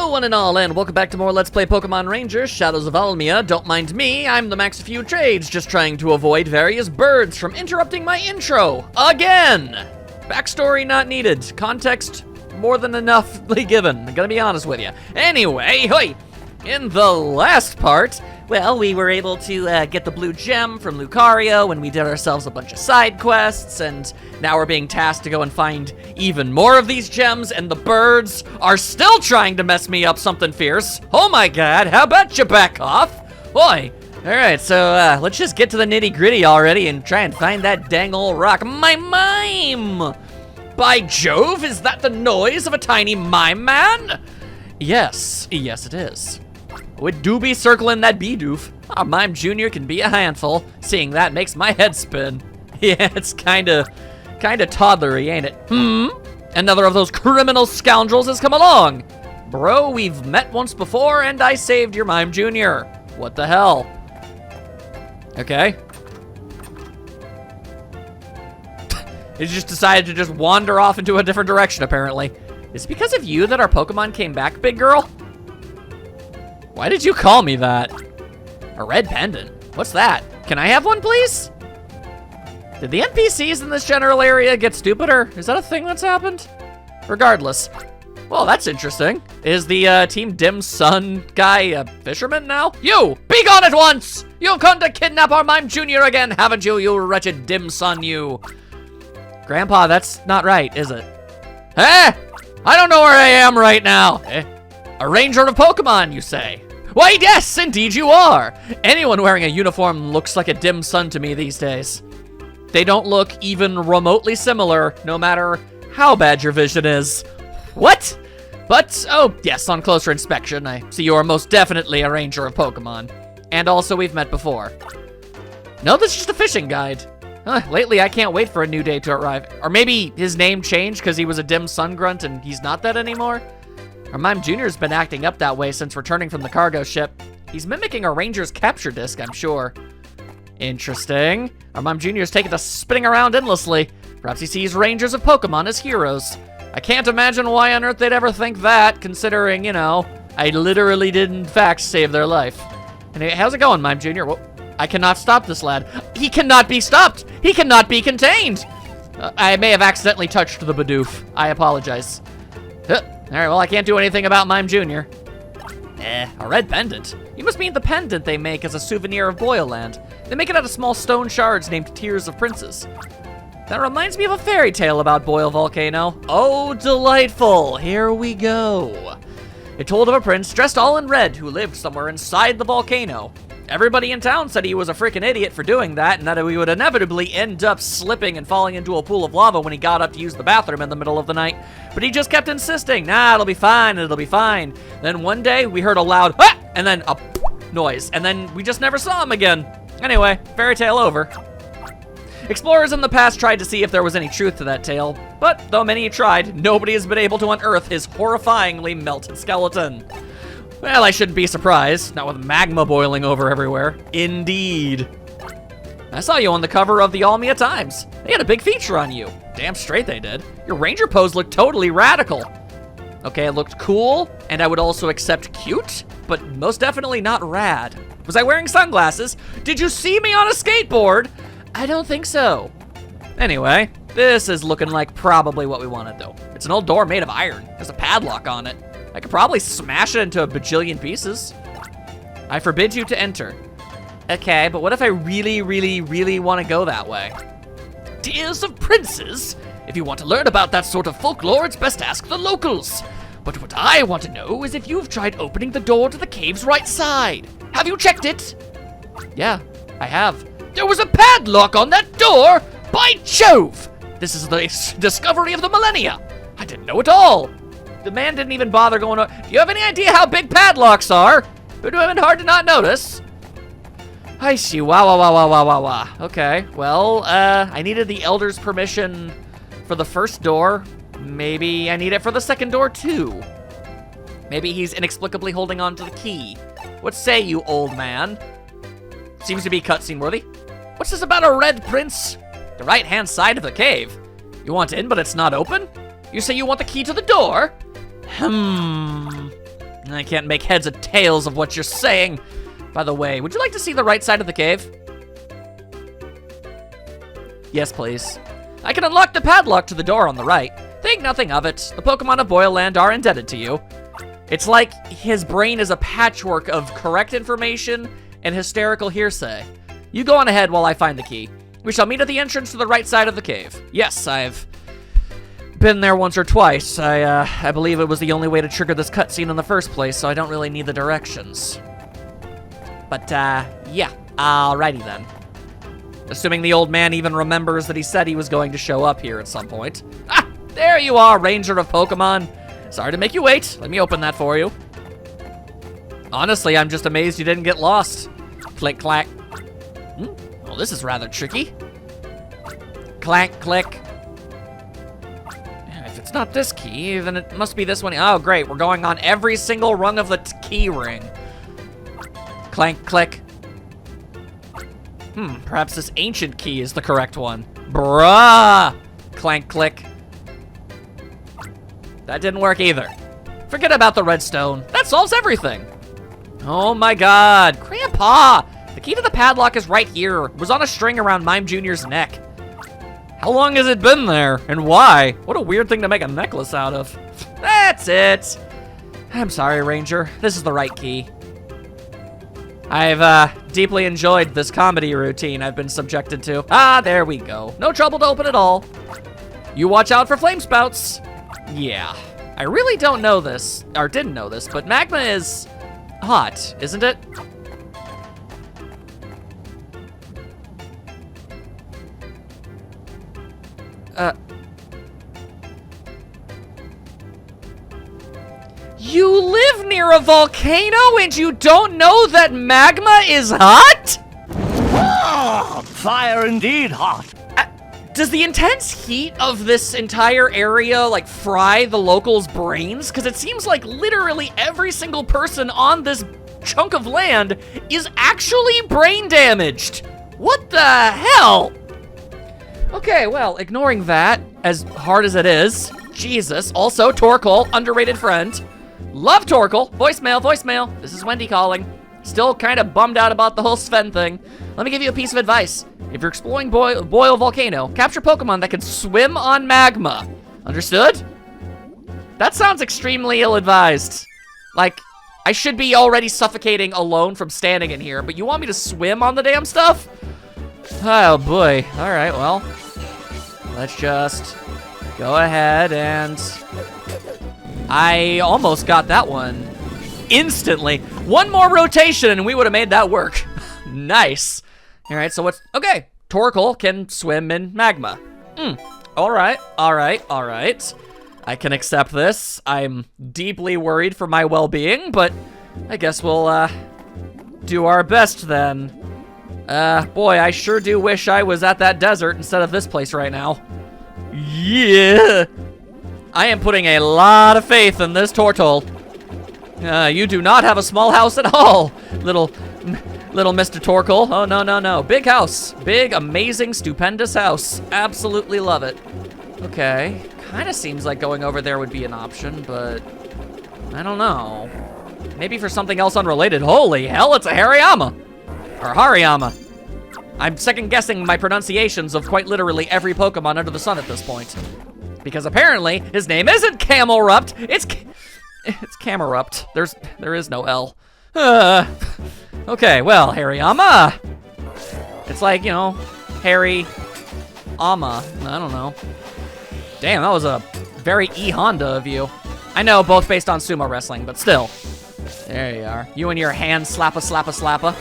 Hello one and all, and welcome back to more Let's Play Pokemon Rangers, Shadows of Almia. Don't mind me, I'm the Max a Few Trades, just trying to avoid various birds from interrupting my intro. Again! Backstory not needed. Context more than enoughly given, I'm gonna be honest with you. Anyway, in the last part, well, we were able to get the blue gem from Lucario, and we did ourselves a bunch of side quests, and now we're being tasked to go and find even more of these gems, and the birds are still trying to mess me up something fierce. Oh my god, how about you back off? Boy. Alright, so let's just get to the nitty-gritty already and try and find that dang old rock. My mime! By Jove, is that the noise of a tiny mime man? Yes it is. Would do be circling that Bidoof. Our Mime Jr. can be a handful. Seeing that makes my head spin. Yeah, it's kinda toddlery, ain't it? Another of those criminal scoundrels has come along. Bro, we've met once before, and I saved your Mime Jr. What the hell? Okay. He just decided to just wander off into a different direction, apparently. Is it because of you that our Pokemon came back, big girl? Why did you call me that? A red pendant? What's that? Can I have one, please? Did the NPCs in this general area get stupider? Is that a thing that's happened? Regardless. Well, that's interesting. Is the Team Dim Sun guy a fisherman now? You! Be gone at once! You've come to kidnap our Mime Jr. again, haven't you, you wretched Dim Sun, you? Grandpa, that's not right, is it? Eh? I don't know where I am right now. A ranger of Pokemon, you say? Why, yes, indeed you are. Anyone wearing a uniform looks like a Dim Sun to me these days. They don't look even remotely similar, no matter how bad your vision is. What? But, oh, yes, on closer inspection, I see you are most definitely a ranger of Pokemon. And also, we've met before. No, this is just a fishing guide. Lately, I can't wait for a new day to arrive. Or maybe his name changed because he was a Dim Sun grunt and he's not that anymore? Our Mime Jr.'s been acting up that way since returning from the cargo ship. He's mimicking a ranger's capture disc, I'm sure. Interesting. Our Mime Jr.'s taken to spinning around endlessly. Perhaps he sees rangers of Pokemon as heroes. I can't imagine why on earth they'd ever think that, considering, you know, I literally did in fact save their life. Anyway, how's it going, Mime Jr.? Well, I cannot stop this lad. He cannot be stopped! He cannot be contained! I may have accidentally touched the Bidoof. I apologize. Alright, well, I can't do anything about Mime Jr. A red pendant? You must mean the pendant they make as a souvenir of Boyland. They make it out of small stone shards named Tears of Princes. That reminds me of a fairy tale about Boyle Volcano. Oh, delightful. Here we go. It told of a prince dressed all in red who lived somewhere inside the volcano. Everybody in town said he was a freaking idiot for doing that, and that he would inevitably end up slipping and falling into a pool of lava when he got up to use the bathroom in the middle of the night. But he just kept insisting, nah, it'll be fine, it'll be fine. Then one day, we heard a loud, ah! And then a noise, and then we just never saw him again. Anyway, fairy tale over. Explorers in the past tried to see if there was any truth to that tale, but though many tried, nobody has been able to unearth his horrifyingly melted skeleton. Well, I shouldn't be surprised, not with magma boiling over everywhere. Indeed. I saw you on the cover of the Almia Times. They had a big feature on you. Damn straight they did. Your ranger pose looked totally radical. Okay, it looked cool, and I would also accept cute, but most definitely not rad. Was I wearing sunglasses? Did you see me on a skateboard? I don't think so. Anyway, this is looking like probably what we wanted, though. It's an old door made of iron. There's a padlock on it. I could probably smash it into a bajillion pieces. I forbid you to enter. Okay, but what if I really, really, really want to go that way? Tears of Princes? If you want to learn about that sort of folklore, it's best to ask the locals. But what I want to know is if you've tried opening the door to the cave's right side. Have you checked it? Yeah, I have. There was a padlock on that door? By Jove! This is the discovery of the millennia. I didn't know it all. The man didn't even bother going on. Do you have any idea how big padlocks are? It would have been hard to not notice. I see. Wow. Okay, well, I needed the Elder's permission for the first door. Maybe I need it for the second door, too. Maybe he's inexplicably holding on to the key. What say you, old man? Seems to be cutscene worthy. What's this about a red prince? The right-hand side of the cave. You want in, but it's not open? You say you want the key to the door? I can't make heads or tails of what you're saying. By the way, would you like to see the right side of the cave? Yes, please. I can unlock the padlock to the door on the right. Think nothing of it. The Pokemon of Boyland are indebted to you. It's like his brain is a patchwork of correct information and hysterical hearsay. You go on ahead while I find the key. We shall meet at the entrance to the right side of the cave. Yes, I've been there once or twice. I believe it was the only way to trigger this cutscene in the first place, so I don't really need the directions. But, yeah. Alrighty then. Assuming the old man even remembers that he said he was going to show up here at some point. Ah! There you are, Ranger of Pokemon. Sorry to make you wait. Let me open that for you. Honestly, I'm just amazed you didn't get lost. Click, clack. Well, this is rather tricky. Clank, click. If it's not this key, then it must be this one. Oh, great. We're going on every single rung of the key ring. Clank, click. Perhaps this ancient key is the correct one. Bruh! Clank, click. That didn't work either. Forget about the redstone. That solves everything. Oh my god. Grandpa! The key to the padlock is right here. It was on a string around Mime Jr.'s neck. How long has it been there? And why? What a weird thing to make a necklace out of. That's it. I'm sorry, Ranger. This is the right key. I've deeply enjoyed this comedy routine I've been subjected to. Ah, there we go. No trouble to open at all. You watch out for flame spouts. Yeah, I really don't know this, or didn't know this, but magma is hot, isn't it? You live near a volcano and you don't know that magma is hot? Ah, fire indeed hot. Does the intense heat of this entire area, like, fry the locals' brains? Because it seems like literally every single person on this chunk of land is actually brain damaged. What the hell? Okay, well, ignoring that, as hard as it is, Jesus. Also, Torkoal, underrated friend. Love Torkoal. Voicemail, voicemail. This is Wendy calling. Still kind of bummed out about the whole Sven thing. Let me give you a piece of advice. If you're exploring Boyle Volcano, capture Pokemon that can swim on magma. Understood? That sounds extremely ill-advised. Like, I should be already suffocating alone from standing in here, but you want me to swim on the damn stuff? Oh boy. Alright, well. Let's just go ahead and... I almost got that one instantly. One more rotation and we would have made that work. Nice. All right, so what's... Okay, Torkoal can swim in magma. All right, all right, all right. I can accept this. I'm deeply worried for my well-being, but I guess we'll do our best then. Boy, I sure do wish I was at that desert instead of this place right now. Yeah. I am putting a lot of faith in this Torkoal. You do not have a small house at all, little Mr. Torkoal. Oh, no, no, no. Big house. Big, amazing, stupendous house. Absolutely love it. Okay. Kind of seems like going over there would be an option, but I don't know. Maybe for something else unrelated. Holy hell, it's a Hariyama. Or Hariyama. I'm second-guessing my pronunciations of quite literally every Pokemon under the sun at this point. Because apparently, his name isn't Camelrupt, it's Camerupt. There is no L. Okay, well, Hariyama. It's like, you know, Harry Ama. I don't know. Damn, that was a very E-Honda of you. I know, both based on sumo wrestling, but still. There you are. You and your hand slappa, slappa, slappa.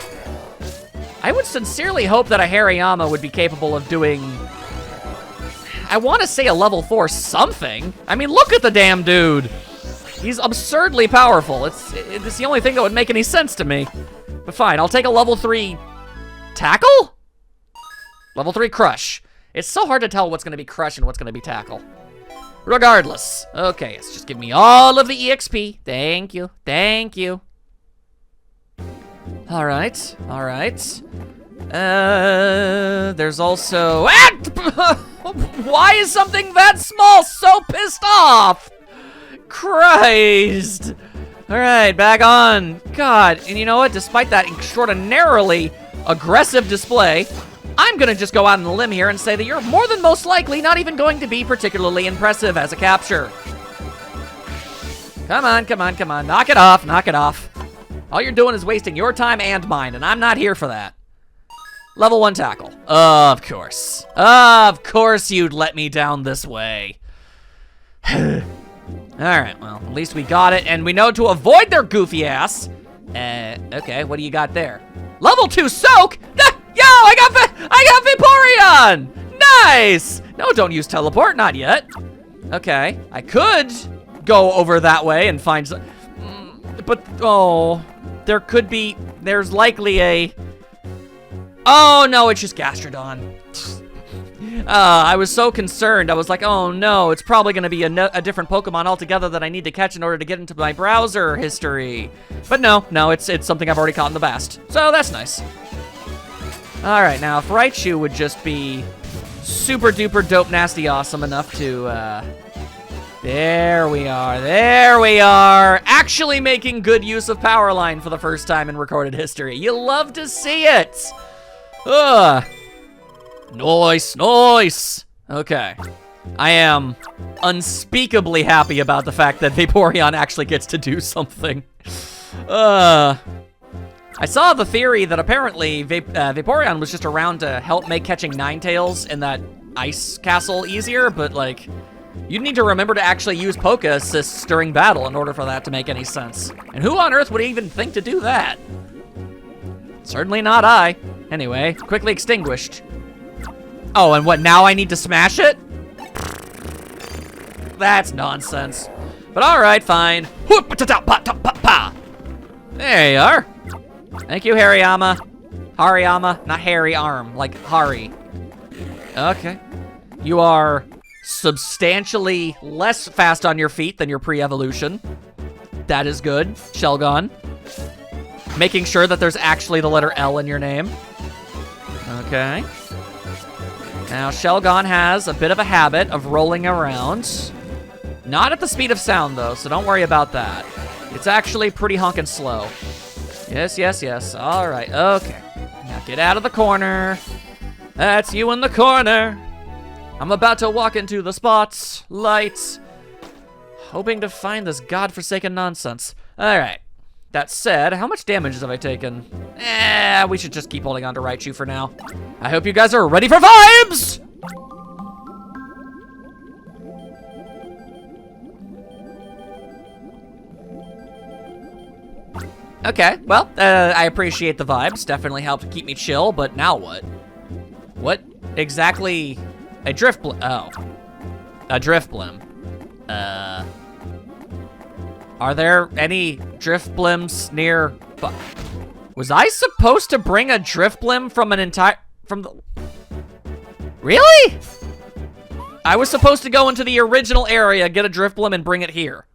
I would sincerely hope that a Hariyama would be capable of doing... I want to say a level 4 something. I mean, look at the damn dude. He's absurdly powerful. It's the only thing that would make any sense to me. But fine, I'll take a level 3 tackle? Level 3 crush. It's so hard to tell what's going to be crush and what's going to be tackle. Regardless. Okay, it's just give me all of the EXP. Thank you. Thank you. All right. All right. There's also... Why is something that small so pissed off? Christ. All right, back on. God, and you know what? Despite that extraordinarily aggressive display, I'm gonna just go out on the limb here and say that you're more than most likely not even going to be particularly impressive as a capture. Come on, come on, come on. Knock it off, knock it off. All you're doing is wasting your time and mine, and I'm not here for that. Level 1 tackle. Of course. Of course you'd let me down this way. Alright, well, at least we got it, and we know to avoid their goofy ass. Okay, what do you got there? Level 2 soak? Yo, I got Vaporeon! Nice! No, don't use teleport, not yet. Okay, I could go over that way and find some, but, oh, there's likely a, oh no, it's just Gastrodon. I was so concerned. I was like, oh no, it's probably gonna be a different Pokemon altogether that I need to catch in order to get into my browser history. But no, it's something I've already caught in the past. So that's nice. All right, now if Raichu would just be super duper dope nasty awesome enough to, there we are. Actually making good use of Power Line for the first time in recorded history. You love to see it. Ugh. Nice. Okay. I am unspeakably happy about the fact that Vaporeon actually gets to do something. I saw the theory that apparently Vaporeon was just around to help make catching Ninetales in that ice castle easier, but like, you'd need to remember to actually use Poke Assists during battle in order for that to make any sense. And who on earth would even think to do that? Certainly not I. Anyway, quickly extinguished. Oh, and what, now I need to smash it? That's nonsense. But all right, fine. There you are. Thank you, Hariyama. Hariyama, not Harry Arm, like Hari. Okay. You are substantially less fast on your feet than your pre-evolution. That is good. Shelgon. Making sure that there's actually the letter L in your name. Okay. Now, Shelgon has a bit of a habit of rolling around. Not at the speed of sound, though, so don't worry about that. It's actually pretty honkin' slow. Yes. All right, okay. Now get out of the corner. That's you in the corner. I'm about to walk into the spotlight, hoping to find this godforsaken nonsense. All right. That said, how much damage have I taken? We should just keep holding on to Raichu for now. I hope you guys are ready for vibes! Okay, well, I appreciate the vibes. Definitely helped keep me chill, but now what? What exactly? A Drifblim. Oh. A Drifblim. Are there any Drifblims near? Was I supposed to bring a Drifblim from the? Really? I was supposed to go into the original area, get a Drifblim, and bring it here.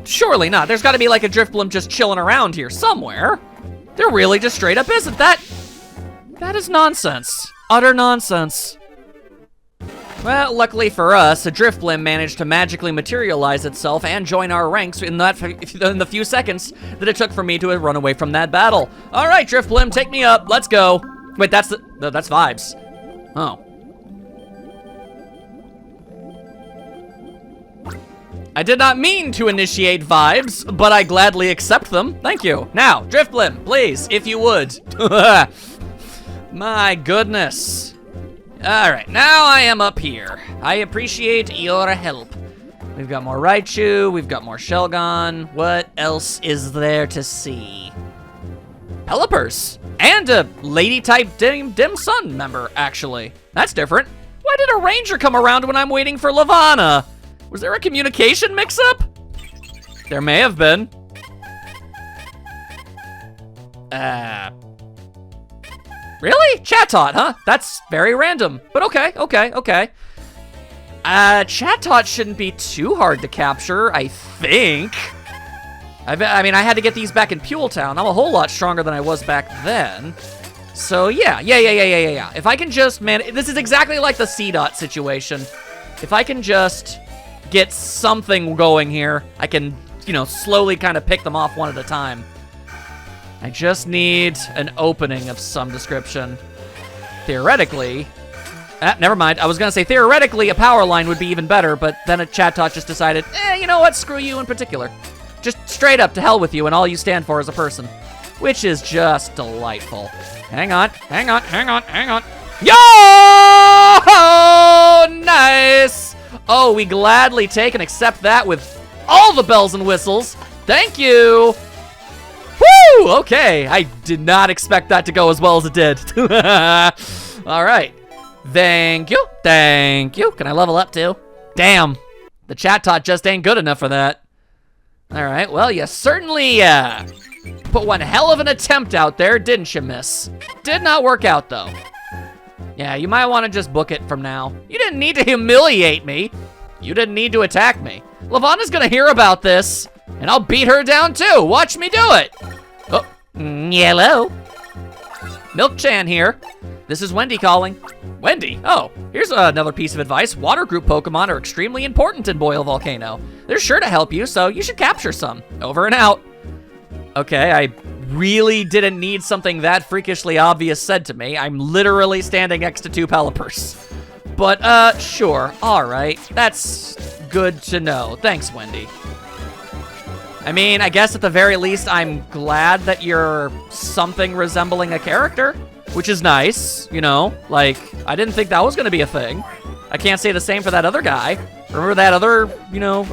Surely not. There's got to be like a Drifblim just chilling around here somewhere. There really just straight up isn't. That is nonsense. Utter nonsense. Well, luckily for us, a Drifblim managed to magically materialize itself and join our ranks in the few seconds that it took for me to run away from that battle. All right, Drifblim, take me up. Let's go. Wait, that's vibes. Oh. I did not mean to initiate vibes, but I gladly accept them. Thank you. Now, Drifblim, please, if you would. My goodness. All right, now I am up here. I appreciate your help. We've got more Raichu, we've got more Shelgon. What else is there to see? Pelipper's, and a lady-type dim sun member, actually. That's different. Why did a ranger come around when I'm waiting for Lavana? Was there a communication mix-up? There may have been. Really? Chatot, huh? That's very random, but okay. Chatot shouldn't be too hard to capture, I think. I mean, I had to get these back in Peweltown. I'm a whole lot stronger than I was back then. So yeah. If I can just, man, this is exactly like the C-Dot situation. If I can just get something going here, I can, you know, slowly kind of pick them off one at a time. I just need an opening of some description. Theoretically... never mind. I was going to say, theoretically, a power line would be even better, but then a chat tot just decided, you know what, screw you in particular. Just straight up, to hell with you and all you stand for as a person. Which is just delightful. Hang on. Yo! Nice! Oh, we gladly take and accept that with all the bells and whistles. Thank you! Woo! Okay, I did not expect that to go as well as it did. All right. Thank you. Can I level up too? Damn. The chat tot just ain't good enough for that. All right, well, you certainly put one hell of an attempt out there, didn't you, miss? Did not work out, though. Yeah, you might want to just book it from now. You didn't need to humiliate me. You didn't need to attack me. Lavana's gonna hear about this, and I'll beat her down too. Watch me do it. Oh, hello. Milk-chan here. This is Wendy calling. Wendy? Oh, here's another piece of advice. Water group Pokemon are extremely important in Boil Volcano. They're sure to help you, so you should capture some. Over and out. Okay, I really didn't need something that freakishly obvious said to me. I'm literally standing next to two Pelipers. But, sure. All right. That's good to know. Thanks, Wendy. I mean, I guess at the very least, I'm glad that you're something resembling a character, which is nice, you know? Like, I didn't think that was gonna be a thing. I can't say the same for that other guy. Remember that other, you know,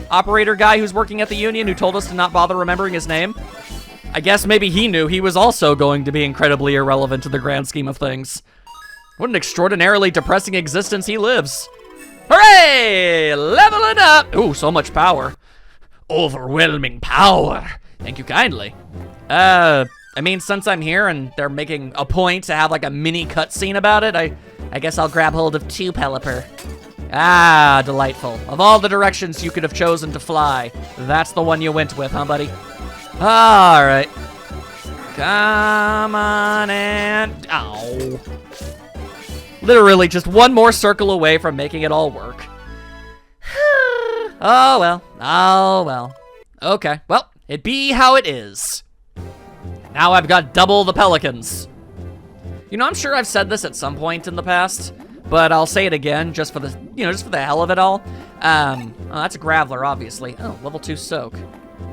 operator guy who's working at the Union who told us to not bother remembering his name? I guess maybe he knew he was also going to be incredibly irrelevant to the grand scheme of things. What an extraordinarily depressing existence he lives. Hooray! Leveling up! Ooh, so much power. Overwhelming power. Thank you kindly. I mean, since I'm here and they're making a point to have like a mini cutscene about it, I guess I'll grab hold of two Pelipper. Ah, delightful. Of all the directions you could have chosen to fly, that's the one you went with, huh, buddy? All right. Come on and... Ow. Literally just one more circle away from making it all work. Oh, well. Oh, well. Okay. Well, it be how it is. Now I've got double the Pelicans. You know, I'm sure I've said this at some point in the past, but I'll say it again just for the, you know, just for the hell of it all. Oh, that's a Graveler, obviously. Oh, level 2 Soak.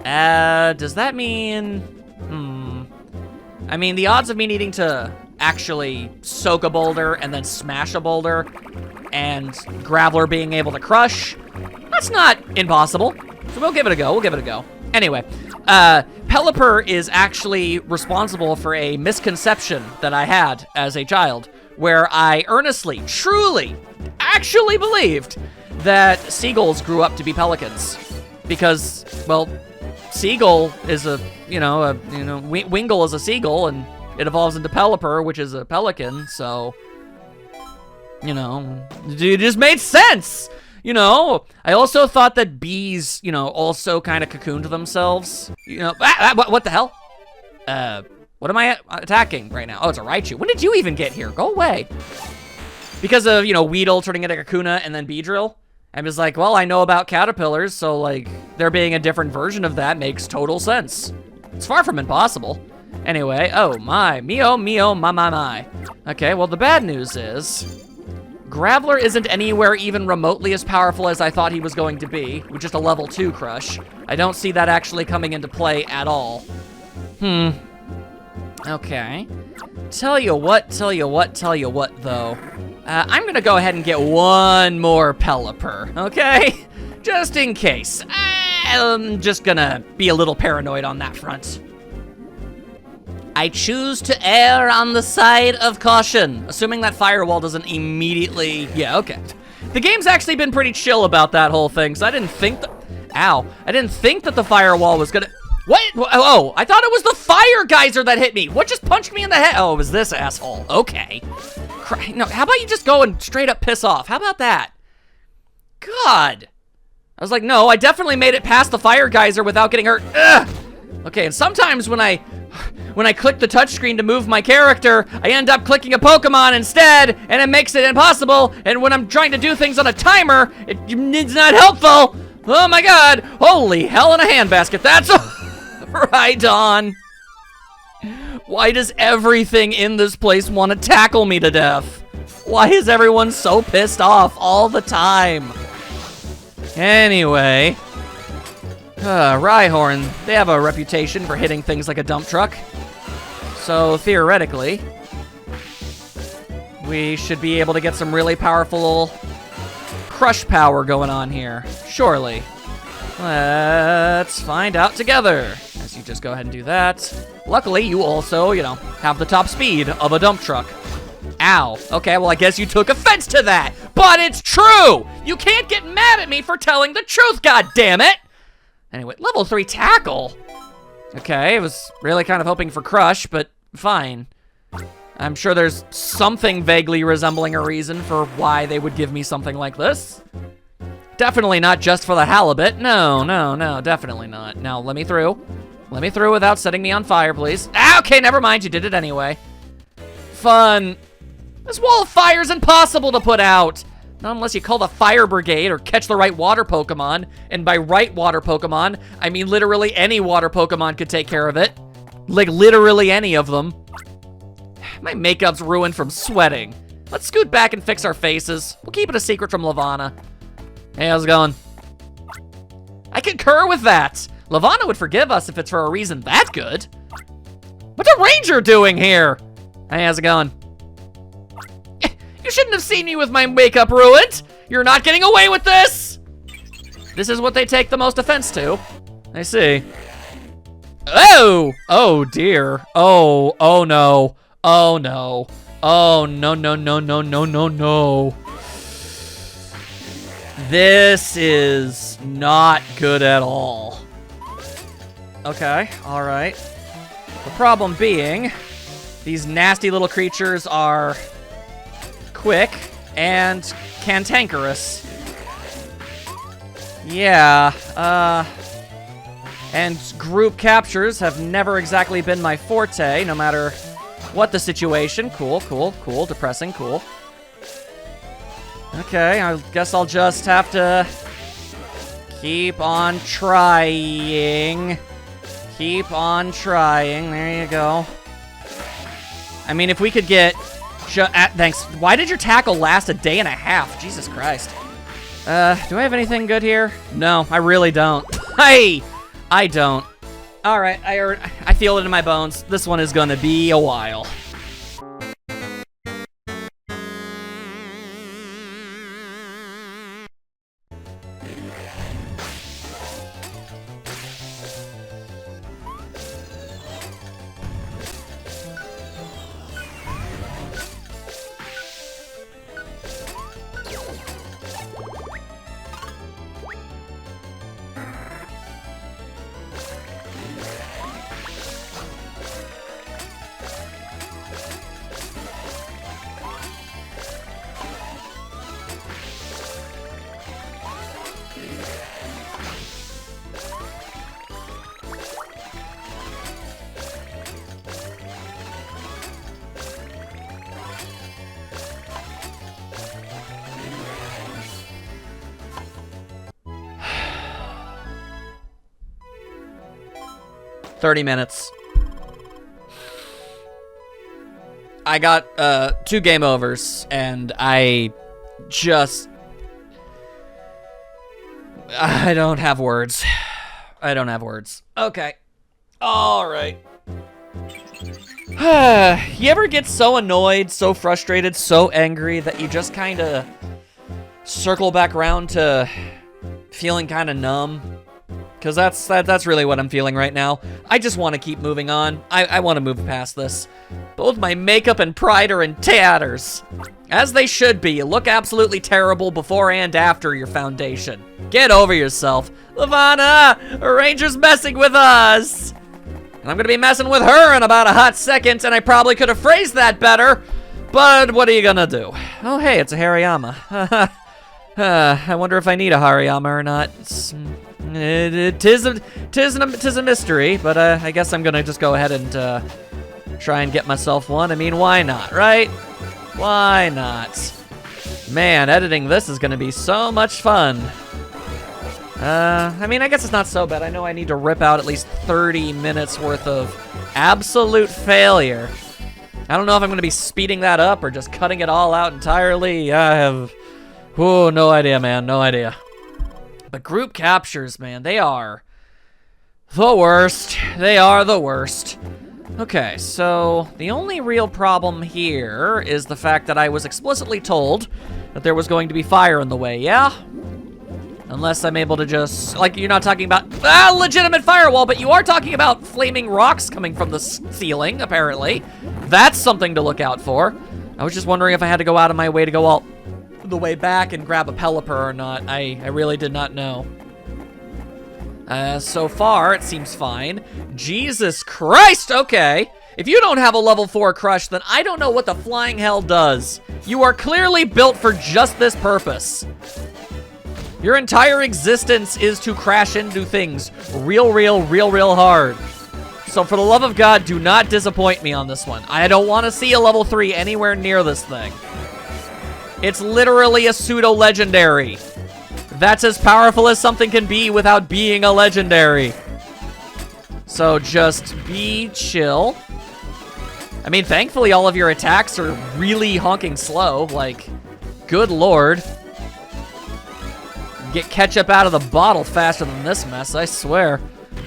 Does that mean... I mean, the odds of me needing to actually soak a boulder and then smash a boulder and Graveler being able to crush, that's not impossible. So we'll give it a go. Anyway, Pelipper is actually responsible for a misconception that I had as a child, where I earnestly, truly, actually believed that seagulls grew up to be pelicans. Because, well, seagull is Wingull is a seagull, and it evolves into Pelipper, which is a pelican, so, you know, it just made sense! You know, I also thought that bees, you know, also kind of cocooned themselves. You know, what the hell? What am I attacking right now? Oh, it's a Raichu. When did you even get here? Go away. Because of, you know, Weedle turning into Kakuna and then Beedrill. I was like, well, I know about caterpillars, so, like, there being a different version of that makes total sense. It's far from impossible. Anyway, oh my, my. Okay, well, the bad news is... Graveler isn't anywhere even remotely as powerful as I thought he was going to be, with just a level 2 crush. I don't see that actually coming into play at all. Okay. Tell you what, though. I'm gonna go ahead and get one more Pelipper, okay? Just in case. I'm just gonna be a little paranoid on that front. I choose to err on the side of caution, assuming that firewall doesn't immediately... Yeah, okay. The game's actually been pretty chill about that whole thing, so I didn't think that... Ow. I didn't think that the firewall was gonna... What? Oh, I thought it was the fire geyser that hit me. What just punched me in the head? Oh, it was this asshole. Okay. No, how about you just go and straight up piss off? How about that? God. I was like, no, I definitely made it past the fire geyser without getting hurt. Ugh. Okay, and sometimes when I When I click the touchscreen to move my character, I end up clicking a Pokemon instead, and it makes it impossible, and when I'm trying to do things on a timer, it's not helpful. Oh my god, holy hell in a handbasket, that's right on. Why does everything in this place want to tackle me to death? Why is everyone so pissed off all the time? Anyway, Rhyhorn, they have a reputation for hitting things like a dump truck. So theoretically, we should be able to get some really powerful crush power going on here. Surely. Let's find out together. As you just go ahead and do that. Luckily, you also, you know, have the top speed of a dump truck. Ow. Okay, well, I guess you took offense to that. But it's true! You can't get mad at me for telling the truth, goddammit! Anyway, level 3 tackle. Okay, I was really kind of hoping for crush, but fine. I'm sure there's something vaguely resembling a reason for why they would give me something like this. Definitely not just for the halibut. No, definitely not. Now, let me through. Let me through without setting me on fire, please. Ah, okay, never mind, you did it anyway. Fun. This wall of fire's impossible to put out. Not unless you call the fire brigade or catch the right water Pokemon. And by right water Pokemon, I mean literally any water Pokemon could take care of it. Like literally any of them. My makeup's ruined from sweating. Let's scoot back and fix our faces. We'll keep it a secret from Lavana. Hey, how's it going? I concur with that. Lavana would forgive us if it's for a reason that good. What's a ranger doing here? Hey, how's it going? You shouldn't have seen me with my makeup ruined. You're not getting away with this. This is what they take the most offense to. I see. Oh! Oh dear. Oh no. Oh no. Oh no. This is not good at all. Okay, all right. The problem being, these nasty little creatures are quick and cantankerous. Yeah, and group captures have never exactly been my forte, no matter what the situation. Cool, depressing, cool. Okay, I guess I'll just have to keep on trying. Keep on trying, there you go. I mean, if we could get thanks. Why did your tackle last a day and a half? Jesus Christ. Do I have anything good here? No, I really don't. Hey! I don't. Alright, I feel it in my bones. This one is gonna be a while. $30 minutes. I got 2 game overs, and I don't have words. I don't have words. Okay. All right. You ever get so annoyed, so frustrated, so angry that you just kind of circle back around to feeling kind of numb? Because that's really what I'm feeling right now. I just want to keep moving on. I want to move past this. Both my makeup and pride are in tatters. As they should be. You look absolutely terrible before and after your foundation. Get over yourself. Lavana, a ranger's messing with us. And I'm going to be messing with her in about a hot second, and I probably could have phrased that better. But what are you going to do? Oh, hey, it's a Hariyama. I wonder if I need a Hariyama or not. Tis a mystery, but I guess I'm gonna just go ahead and try and get myself one. I mean, why not, right? Why not? Man, editing this is gonna be so much fun. I mean, I guess it's not so bad. I know I need to rip out at least 30 minutes worth of absolute failure. I don't know if I'm gonna be speeding that up or just cutting it all out entirely. I have, no idea, man, no idea. But group captures, man, they are the worst. They are the worst. Okay, so the only real problem here is the fact that I was explicitly told that there was going to be fire in the way, yeah? Unless I'm able to just, like, you're not talking about a legitimate firewall, but you are talking about flaming rocks coming from the ceiling, apparently. That's something to look out for. I was just wondering if I had to go out of my way to go all the way back and grab a Pelipper or not. I really did not know. So far, it seems fine. Jesus Christ, okay. If you don't have a level 4 crush, then I don't know what the flying hell does. You are clearly built for just this purpose. Your entire existence is to crash into things real hard. So for the love of God, do not disappoint me on this one. I don't want to see a level 3 anywhere near this thing. It's literally a pseudo-legendary. That's as powerful as something can be without being a legendary. So just be chill. I mean, thankfully all of your attacks are really honking slow. Like, good lord. Get ketchup out of the bottle faster than this mess, I swear.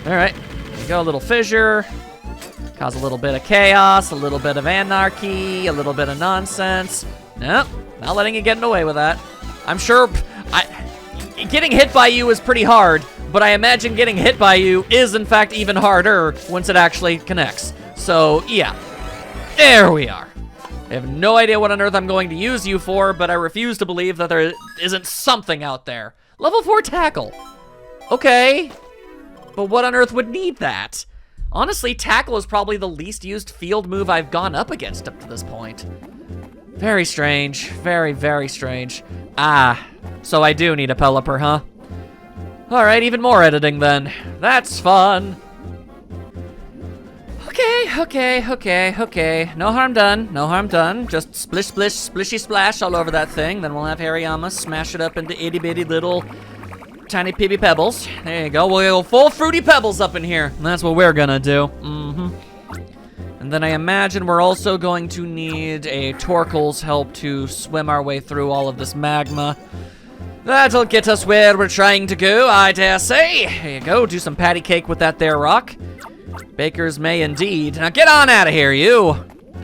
All right, here you go, a little fissure. Cause a little bit of chaos, a little bit of anarchy, a little bit of nonsense. Nope, not letting you get away with that. I'm sure, getting hit by you is pretty hard, but I imagine getting hit by you is in fact even harder once it actually connects. So yeah, there we are. I have no idea what on earth I'm going to use you for, but I refuse to believe that there isn't something out there. Level 4 tackle. Okay, but what on earth would need that? Honestly, tackle is probably the least used field move I've gone up against up to this point. Very strange, very strange. Ah, so I do need a Pelipper, huh? All right, even more editing then. That's fun. Okay. No harm done. Just splish, splishy splash all over that thing. Then we'll have Hariyama smash it up into itty bitty little tiny peepee pebbles. There you go. We'll go full fruity pebbles up in here. And that's what we're gonna do. And then I imagine we're also going to need a Torkoal's help to swim our way through all of this magma. That'll get us where we're trying to go, I dare say. Here you go. Do some patty cake with that there rock. Bakers may indeed. Now get on out of here, you.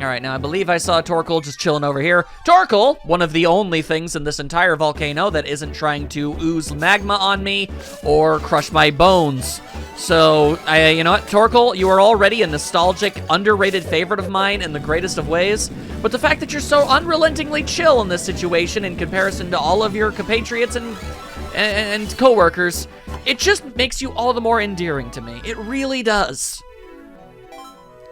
All right, now I believe I saw Torkoal just chilling over here. Torkoal, one of the only things in this entire volcano that isn't trying to ooze magma on me or crush my bones. So, you know what, Torkoal, you are already a nostalgic, underrated favorite of mine in the greatest of ways. But the fact that you're so unrelentingly chill in this situation in comparison to all of your compatriots and co-workers, it just makes you all the more endearing to me. It really does.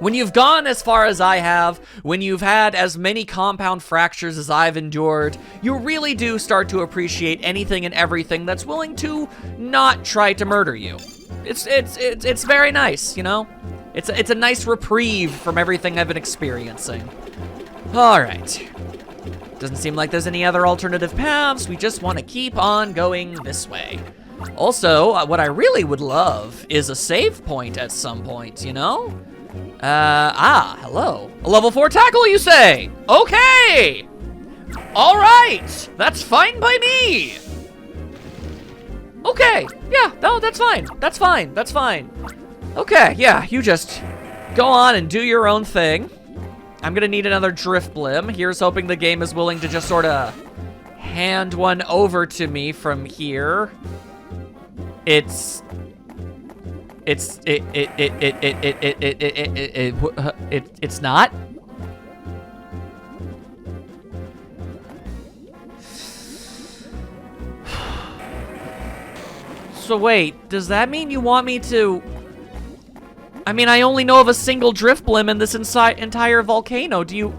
When you've gone as far as I have, when you've had as many compound fractures as I've endured, you really do start to appreciate anything and everything that's willing to not try to murder you. It's very nice, you know? It's a nice reprieve from everything I've been experiencing. All right. Doesn't seem like there's any other alternative paths. We just want to keep on going this way. Also, what I really would love is a save point at some point, you know? Hello. A level 4 tackle, you say? Okay! Alright! That's fine by me! Okay, yeah, no, that's fine. Okay, yeah, you just go on and do your own thing. I'm gonna need another drift blim. Here's hoping the game is willing to just sort of hand one over to me from here. It's not. So wait, does that mean you want me to? I mean, I only know of a single drift blim in this entire volcano. You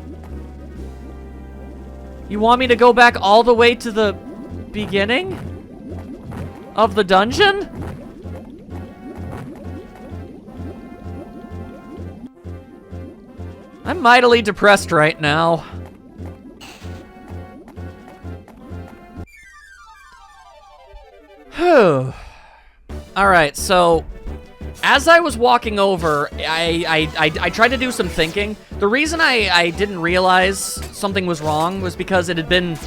want me to go back all the way to the beginning of the dungeon? I'm mightily depressed right now. Whew. Alright, so as I was walking over, I tried to do some thinking. The reason I didn't realize something was wrong was because it had been...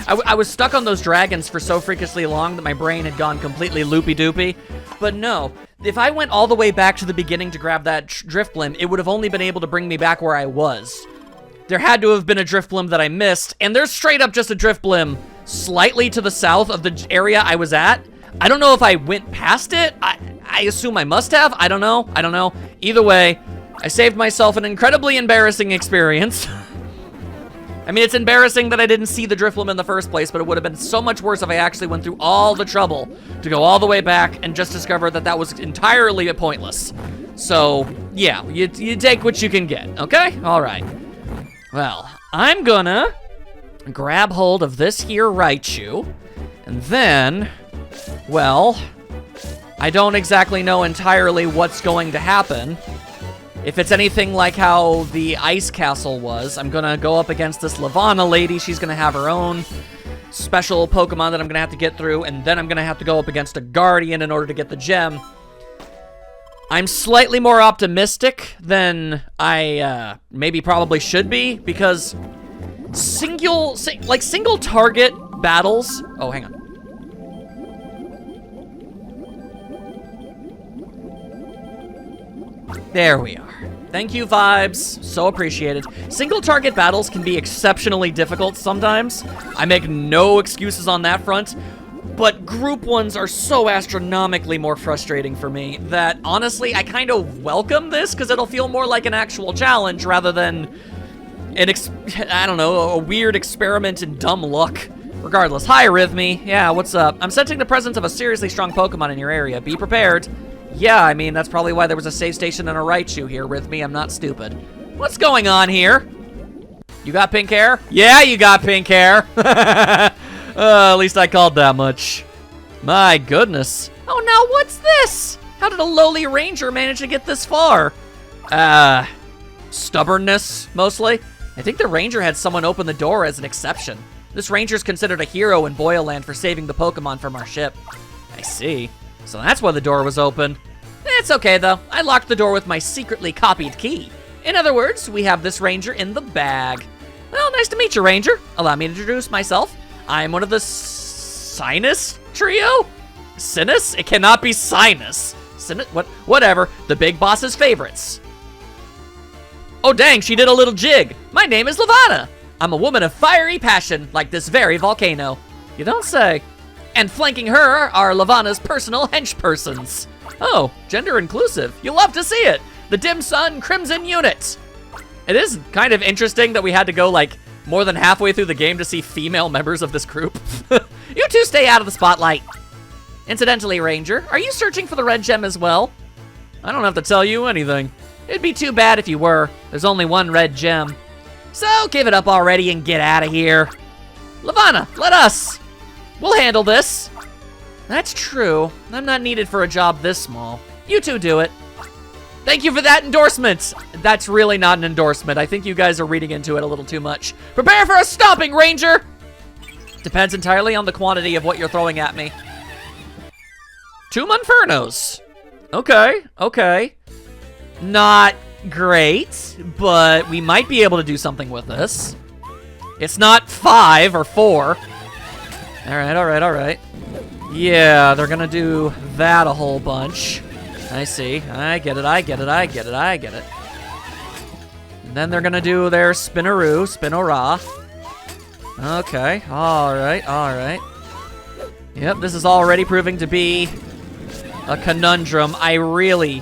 I was stuck on those dragons for so freakishly long that my brain had gone completely loopy-doopy. But no, if I went all the way back to the beginning to grab that drift blim, it would have only been able to bring me back where I was. There had to have been a drift blim that I missed, and there's straight up just a drift blim slightly to the south of the area I was at. I don't know if I went past it. I assume I must have. I don't know. Either way, I saved myself an incredibly embarrassing experience. I mean, it's embarrassing that I didn't see the drift blim in the first place, but it would have been so much worse if I actually went through all the trouble to go all the way back and just discover that that was entirely pointless. So, yeah, you take what you can get, okay? All right. Well, I'm gonna grab hold of this here Raichu, and then... well, I don't exactly know entirely what's going to happen. If it's anything like how the Ice Castle was, I'm gonna go up against this Lavana lady. She's gonna have her own special Pokemon that I'm gonna have to get through, and then I'm gonna have to go up against a Guardian in order to get the gem. I'm slightly more optimistic than I maybe probably should be, because single target battles... oh, hang on. There we are. Thank you, Vibes. So appreciated. Single target battles can be exceptionally difficult sometimes. I make no excuses on that front. But group ones are so astronomically more frustrating for me that, honestly, I kind of welcome this because it'll feel more like an actual challenge rather than I don't know, a weird experiment in dumb luck. Regardless, hi, Rhythmy. Yeah, what's up? I'm sensing the presence of a seriously strong Pokemon in your area. Be prepared. Yeah, I mean, that's probably why there was a save station and a Raichu here, Rhythmy. I'm not stupid. What's going on here? You got pink hair? Yeah, you got pink hair. At least I called that much. My goodness. Oh, now what's this? How did a lowly ranger manage to get this far? Stubbornness, mostly. I think the ranger had someone open the door as an exception. This ranger's considered a hero in Boyland for saving the Pokemon from our ship. I see. So that's why the door was open. It's okay, though. I locked the door with my secretly copied key. In other words, we have this ranger in the bag. Well, nice to meet you, Ranger. Allow me to introduce myself. I'm one of the Sinus trio? Sinus? It cannot be Sinus. Sinus? Whatever. The big boss's favorites. Oh, dang, she did a little jig. My name is Lavana. I'm a woman of fiery passion, like this very volcano. You don't say. And flanking her are Lavana's personal henchpersons. Oh, gender inclusive. You'll love to see it. The Dim Sun Crimson Unit. It is kind of interesting that we had to go, like, more than halfway through the game to see female members of this group. You two stay out of the spotlight. Incidentally, Ranger, are you searching for the red gem as well? I don't have to tell you anything. It'd be too bad if you were. There's only one red gem. So give it up already and get out of here. Lavana, let us. We'll handle this. That's true. I'm not needed for a job this small. You two do it. Thank you for that endorsement. That's really not an endorsement. I think you guys are reading into it a little too much. Prepare for a stomping, Ranger. Depends entirely on the quantity of what you're throwing at me. 2 Monfernos. Okay. Not great, but we might be able to do something with this. It's not 5 or 4. All right. Yeah, they're gonna do that a whole bunch. I see. I get it. And then they're gonna do their Spinora. Okay, all right. Yep, this is already proving to be a conundrum. I really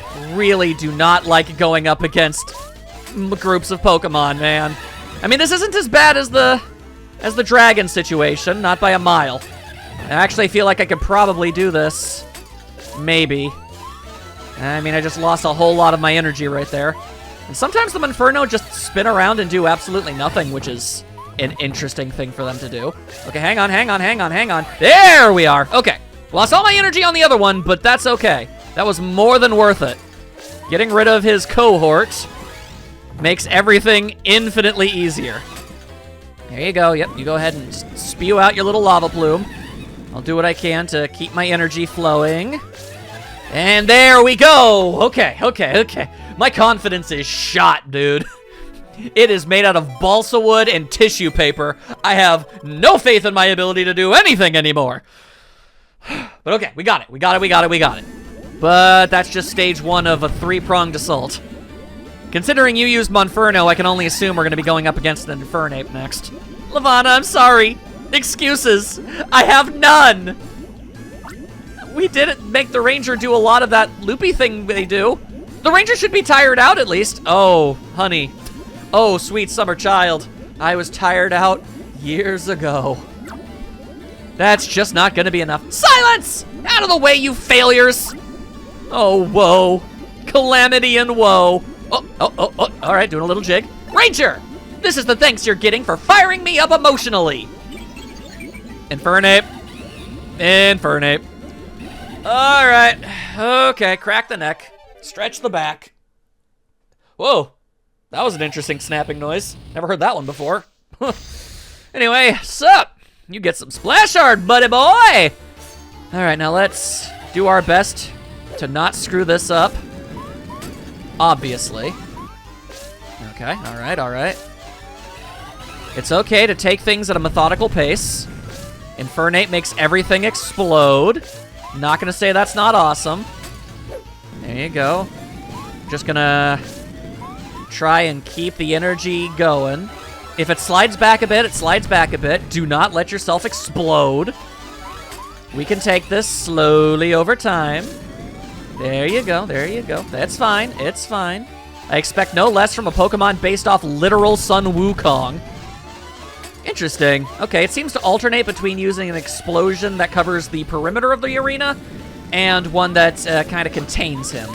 do not like going up against groups of Pokemon, man. I mean, this isn't as bad as the dragon situation, not by a mile. I actually feel like I could probably do this. Maybe. I mean, I just lost a whole lot of my energy right there. And sometimes the Monferno just spin around and do absolutely nothing, which is an interesting thing for them to do. Okay, hang on. There we are. Okay. Lost all my energy on the other one, but that's okay. That was more than worth it. Getting rid of his cohort makes everything infinitely easier. There you go. Yep, you go ahead and spew out your little lava plume. I'll do what I can to keep my energy flowing. And there we go. Okay. My confidence is shot, dude. It is made out of balsa wood and tissue paper. I have no faith in my ability to do anything anymore. But okay, we got it. But that's just stage 1 of a 3-pronged assault. Considering you used Monferno, I can only assume we're going to be going up against an Infernape next. Lavanna, I'm sorry. Excuses. I have none. We didn't make the Ranger do a lot of that loopy thing they do. The Ranger should be tired out at least. Oh, honey. Oh, sweet summer child. I was tired out years ago. That's just not going to be enough. Silence! Out of the way, you failures! Oh, woe. Calamity and woe. Oh. All right, doing a little jig. Ranger! This is the thanks you're getting for firing me up emotionally. Infernape. All right. Okay, crack the neck. Stretch the back. Whoa. That was an interesting snapping noise. Never heard that one before. Anyway, sup? You get some splash art, buddy boy! All right, now let's do our best to not screw this up. Obviously. Okay, all right. It's okay to take things at a methodical pace. Infernape makes everything explode. Not gonna say that's not awesome. There you go. Just gonna try and keep the energy going. If it slides back a bit, it slides back a bit. Do not let yourself explode. We can take this slowly over time. There you go. That's fine. It's fine. I expect no less from a Pokemon based off literal Sun Wukong. Interesting. Okay, it seems to alternate between using an explosion that covers the perimeter of the arena and one that kind of contains him.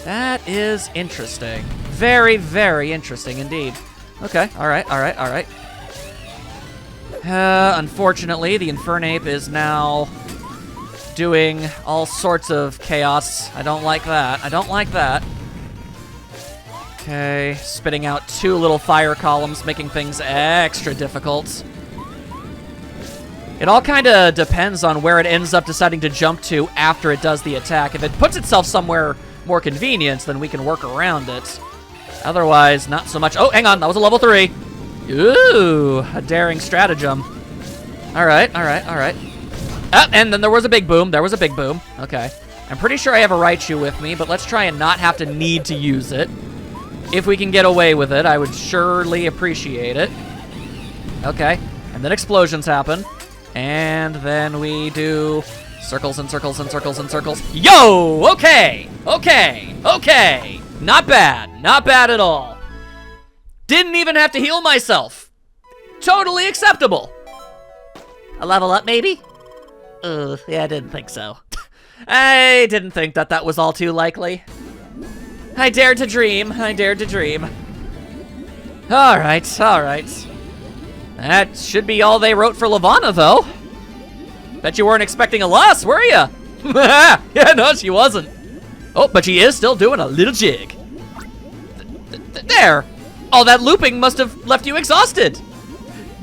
That is interesting. Very, very interesting indeed. Okay, all right. Unfortunately, the Infernape is now doing all sorts of chaos. I don't like that. Okay, spitting out 2 little fire columns, making things extra difficult. It all kind of depends on where it ends up deciding to jump to after it does the attack. If it puts itself somewhere more convenient, then we can work around it. Otherwise, not so much. Oh, hang on, that was a level 3. Ooh, a daring stratagem. All right. And then there was a big boom. Okay. I'm pretty sure I have a Raichu with me, but let's try and not have to need to use it. If we can get away with it, I would surely appreciate it. Okay. And then explosions happen. And then we do circles and circles and circles and circles. Yo! Okay! Not bad at all. Didn't even have to heal myself. Totally acceptable. A level up, maybe? Yeah, I didn't think so. I didn't think that was all too likely. I dared to dream. All right. That should be all they wrote for Lavanna, though. Bet you weren't expecting a loss, were you? Yeah, no, she wasn't. Oh, but she is still doing a little jig. There. All that looping must have left you exhausted.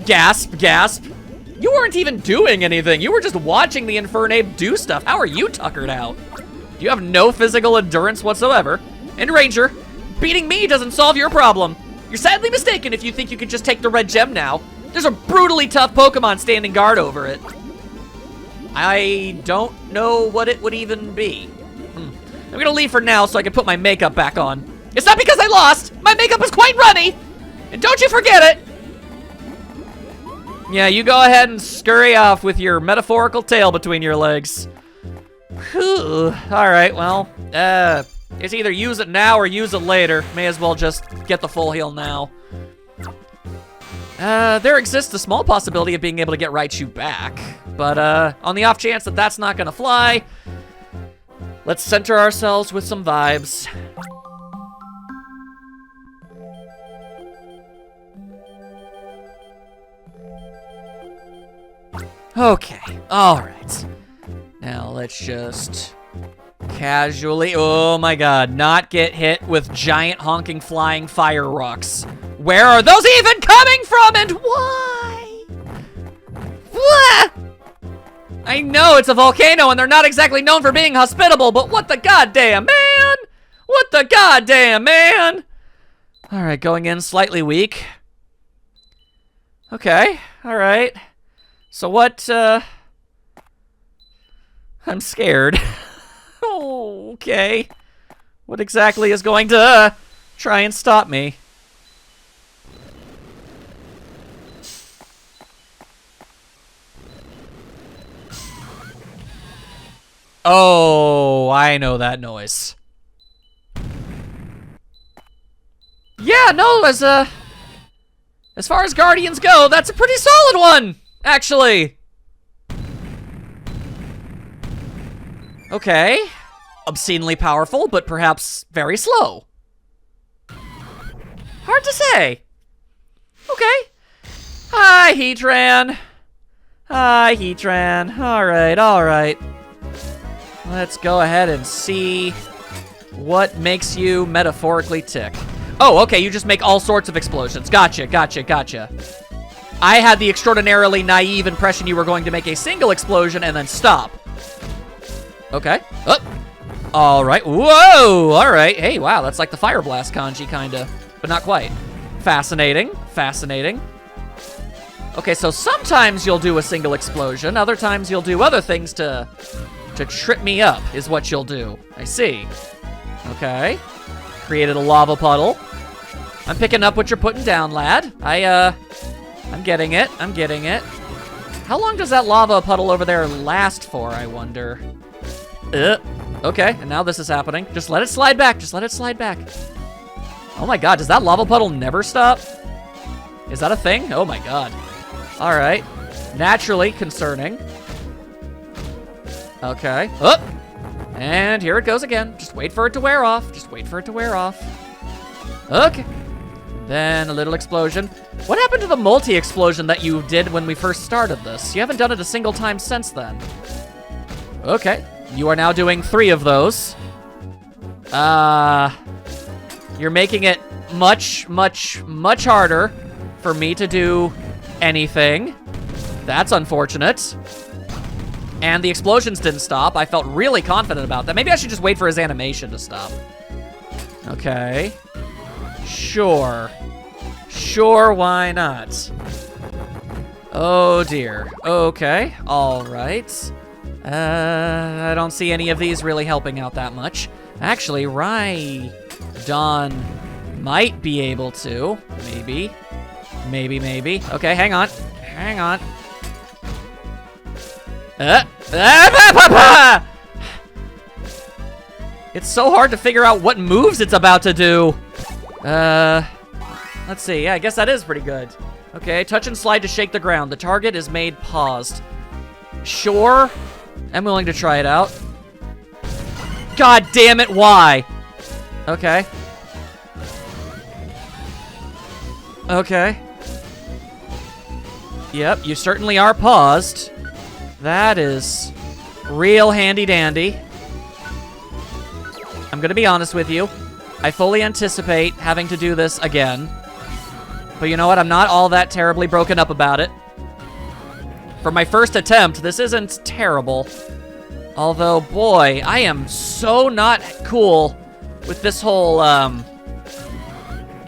Gasp. You weren't even doing anything. You were just watching the Infernape do stuff. How are you tuckered out? You have no physical endurance whatsoever. And Ranger, beating me doesn't solve your problem. You're sadly mistaken if you think you can just take the red gem now. There's a brutally tough Pokemon standing guard over it. I don't know what it would even be. I'm gonna leave for now so I can put my makeup back on. It's not because I lost. My makeup is quite runny. And don't you forget it. Yeah, you go ahead and scurry off with your metaphorical tail between your legs. Whew. All right, well, it's either use it now or use it later. May as well just get the full heal now. There exists a small possibility of being able to get Raichu back, but on the off chance that that's not gonna fly, let's center ourselves with some vibes. Okay, alright. Now let's just casually, oh my god, not get hit with giant honking flying fire rocks. Where are those even coming from and why? What? I know it's a volcano and they're not exactly known for being hospitable, but what the goddamn man? What the goddamn man? Alright, going in slightly weak. Okay, alright. So what, I'm scared. Okay. What exactly is going to try and stop me? Oh, I know that noise. Yeah, no, as far as Guardians go, that's a pretty solid one, actually. Okay. Obscenely powerful, but perhaps very slow. Hard to say. Okay. Hi, Heatran. Hi, Heatran. Alright, alright. Let's go ahead and see what makes you metaphorically tick. Oh, okay, you just make all sorts of explosions. Gotcha, gotcha, gotcha. I had the extraordinarily naive impression you were going to make a single explosion and then stop. Okay. Oh. All right. Whoa. All right. Hey, wow. That's like the Fire Blast kanji, kinda, but not quite. Fascinating. Fascinating. Okay, so sometimes you'll do a single explosion. Other times you'll do other things to trip me up, is what you'll do. I see. Okay. Created a lava puddle. I'm picking up what you're putting down, lad. I'm getting it. I'm getting it. How long does that lava puddle over there last for, I wonder? Okay, and now this is happening. Just let it slide back. Just let it slide back. Oh my god, does that lava puddle never stop? Is that a thing? Oh my god. All right. Naturally concerning. Okay. Oh! And here it goes again. Just wait for it to wear off. Just wait for it to wear off. Okay. Then a little explosion. What happened to the multi-explosion that you did when we first started this? You haven't done it a single time since then. Okay. You are now doing 3 of those. You're making it much, much, much harder for me to do anything. That's unfortunate. And the explosions didn't stop. I felt really confident about that. Maybe I should just wait for his animation to stop. Okay. Sure. Sure, why not? Oh dear. Okay. All right. I don't see any of these really helping out that much. Actually, Rhydon might be able to. Maybe. Maybe, maybe. Okay, hang on. Hang on. It's so hard to figure out what moves it's about to do. Let's see. Yeah, I guess that is pretty good. Okay, touch and slide to shake the ground. The target is made paused. Sure. I'm willing to try it out. God damn it, why? Okay. Okay. Yep, you certainly are paused. That is real handy dandy. I'm gonna be honest with you. I fully anticipate having to do this again. But you know what? I'm not all that terribly broken up about it. For my first attempt, this isn't terrible. Although, boy, I am so not cool with this whole,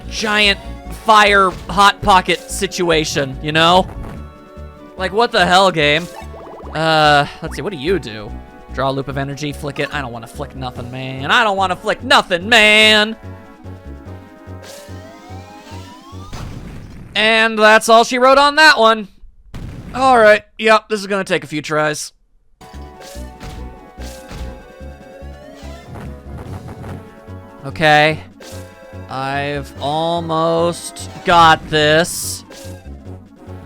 giant fire hot pocket situation, you know? Like, what the hell, game? Let's see, what do you do? Draw a loop of energy, flick it. I don't want to flick nothing, man. I don't want to flick nothing, man! And that's all she wrote on that one. Alright, yep, this is gonna take a few tries. Okay. I've almost got this.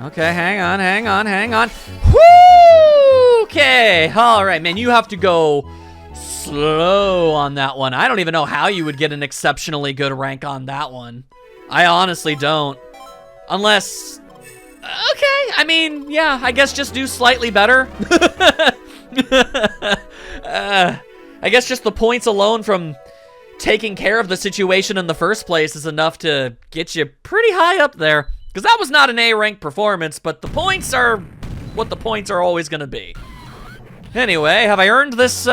Okay, hang on, hang on, hang on. Whoo! Okay, alright, man, you have to go slow on that one. I don't even know how you would get an exceptionally good rank on that one. I honestly don't. Unless... Okay, I mean, yeah, I guess just do slightly better. I guess just the points alone from taking care of the situation in the first place is enough to get you pretty high up there. Because that was not an A-rank performance, but the points are what the points are always going to be. Anyway, have I earned this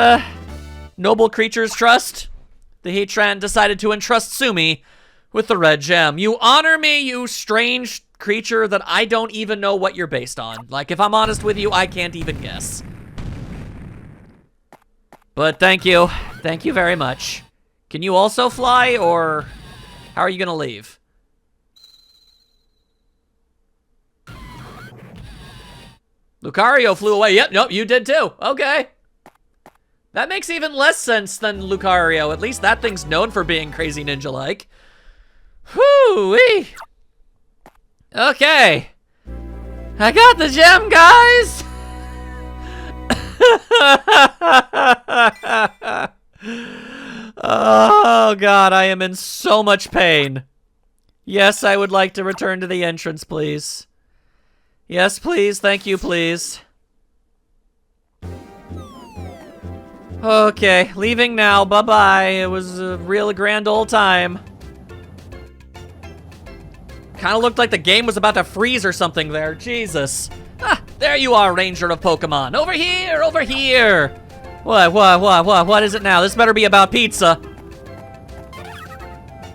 noble creature's trust? The Heatran decided to entrust Sumi with the red gem. You honor me, you strange creature that I don't even know what you're based on. Like, if I'm honest with you, I can't even guess. But thank you. Thank you very much. Can you also fly, or how are you gonna leave? Lucario flew away. Yep, nope, you did too. Okay. That makes even less sense than Lucario. At least that thing's known for being crazy ninja-like. Whoo-wee. Okay. I got the gem, guys! Oh, God, I am in so much pain. Yes, I would like to return to the entrance, please. Yes, please. Thank you, please. Okay, leaving now. Bye-bye. It was a real grand old time. Kind of looked like the game was about to freeze or something there. Jesus. Ah, there you are, Ranger of Pokemon. Over here, over here. What is it now? This better be about pizza.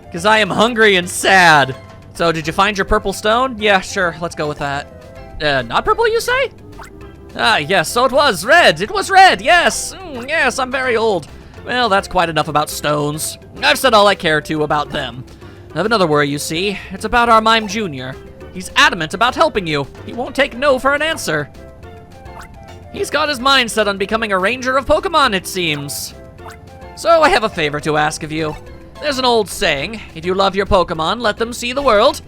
Because I am hungry and sad. So, did you find your purple stone? Yeah, sure. Let's go with that. Not purple, you say? Ah, yes, so it was red. It was red, yes. Yes, I'm very old. Well, that's quite enough about stones. I've said all I care to about them. I have another worry, you see. It's about our Mime Jr. He's adamant about helping you. He won't take no for an answer. He's got his mind set on becoming a ranger of Pokemon, it seems. So I have a favor to ask of you. There's an old saying, if you love your Pokemon, let them see the world.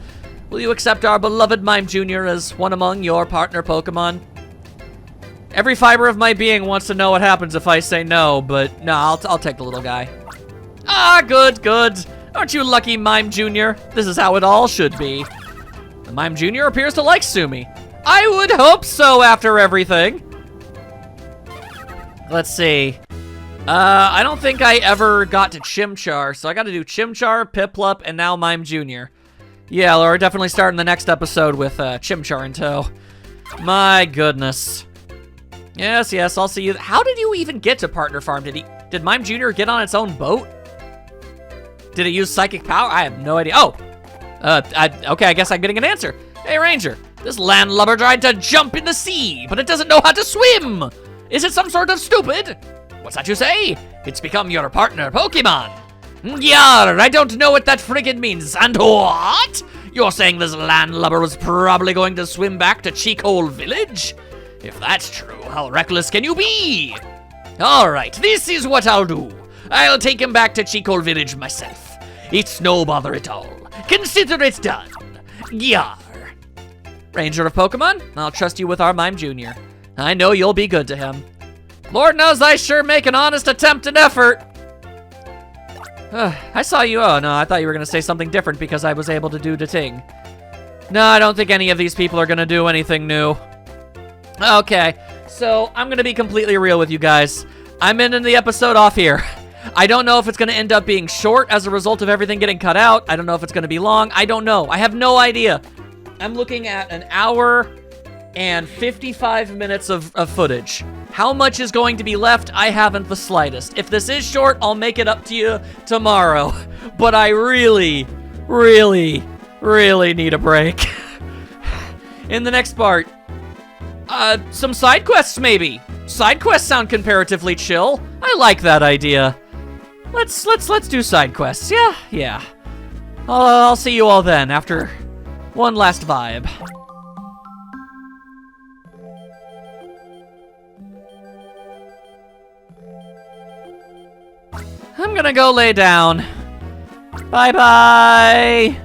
Will you accept our beloved Mime Jr. as one among your partner Pokemon? Every fiber of my being wants to know what happens if I say no, but no, I'll take the little guy. Ah, good, good. Aren't you lucky, Mime Jr.? This is how it all should be. The Mime Jr. appears to like Sumi. I would hope so after everything. Let's see. I don't think I ever got to Chimchar, so I gotta do Chimchar, Piplup, and now Mime Jr. Yeah, we're definitely starting the next episode with Chimchar in tow. My goodness. Yes, yes, I'll see you. How did you even get to Partner Farm? Did Mime Jr. get on its own boat? Did it use psychic power? I have no idea. Oh, okay, I guess I'm getting an answer. Hey, Ranger, this landlubber tried to jump in the sea, but it doesn't know how to swim. Is it some sort of stupid? What's that you say? It's become your partner Pokemon. Yar, I don't know what that friggin' means. And what? You're saying this landlubber was probably going to swim back to Cheekhole Village? If that's true, how reckless can you be? All right, this is what I'll do. I'll take him back to Cheekhole Village myself. It's no bother at all. Consider it done. Yar. Ranger of Pokemon, I'll trust you with our Mime Jr. I know you'll be good to him. Lord knows I sure make an honest attempt and effort. I saw you. Oh, no, I thought you were going to say something different because I was able to do the thing. No, I don't think any of these people are going to do anything new. Okay, so I'm going to be completely real with you guys. I'm ending the episode off here. I don't know if it's going to end up being short as a result of everything getting cut out. I don't know if it's going to be long. I don't know. I have no idea. I'm looking at an hour and 55 minutes of footage. How much is going to be left? I haven't the slightest. If this is short, I'll make it up to you tomorrow. But I really, really, really need a break. In the next part, some side quests maybe. Side quests sound comparatively chill. I like that idea. Let's do side quests. Yeah. I'll see you all then after one last vibe. I'm gonna go lay down. Bye-bye.